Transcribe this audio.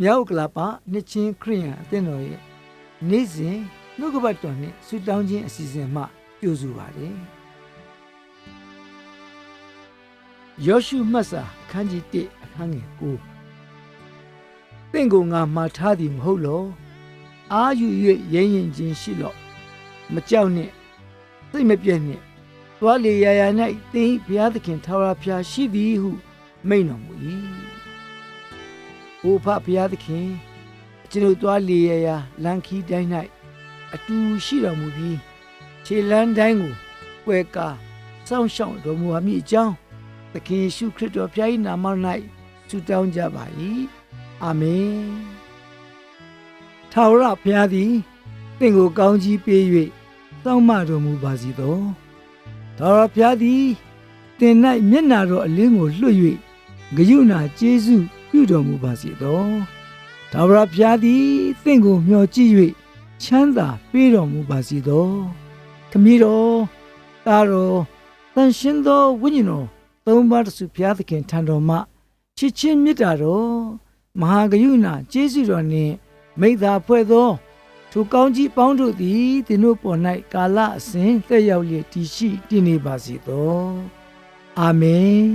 မြောက်ကလာပနှစ်ချင်းခရိယန်အသင်းတော်ရဲ့နေ့စဉ်နှုတ်ကပတ်တော်နဲ့ဆုတောင်းခြင်းအစီအစဉ်မှကြိုဆိုပါတယ်။ယောရှုမှတ်စာအခန်းကြီး1အခန်းငယ်9သင်ကိုငါမှာထားသည်မဟုတ်လော။အာယူ၍ရဲရင်ခြင်းရှိလော့။မကြောက်နှင့်စိတ်မပြည့်နှင့်သွားလေရာရာ၌သင်ဘုရားသခင်ထာဝရဘုရားရှိသည်ဟုမိန့်တော်မူ၏။အိုဖဘုရားသခင်ကျွန်ုပ်သွားလေရာရာလမ်းခီးတိုင်း၌အတူရှိတော်မူပြီးခြေလမ်းတိုင်းကိုကွယ်ကာစောင့်ရှောက်တော်မူပါမည်အကြောင်းသခင်ယေရှုခရစ်တော်ဘုရား၏နာမ၌ဆုတောင်းကြပါ၏အာမင်ထာဝရဘုရားသည်သင်ကိုကောင်းကြီးပေး၍စောင့်မတော်မူပါစေသောထာဝရဘုရားသည်သင်၌မျက်နာတော်အလင်းကိုလွှတ်၍ဂရုဏာကျေးဇူးပြုတော်မူပါစေသောထာဝရဘုရားသည်သင်ကိုမျှော်ကြည့်၍ချမ်းသာပေးတော်မူပါစေသောခမည်းတော်သားတော်တန်ရှင်သောဝိညာဉ်တော်သုံးပါးတစုဘုရားသခင်ထံတော်မှချစ်ချင်းမေတ္တာတော်မဟာကရုဏာကျေးဇူးတော်နှင့်မိဿဖွဲ့သောထိုကောင်းကြီးပေါင်းတို့သည်သင်တို့ပေါ်၌ကာလအစဉ်သက်ရောက်လျက်တည်ရှိတည်နေပါစေသောအာမင်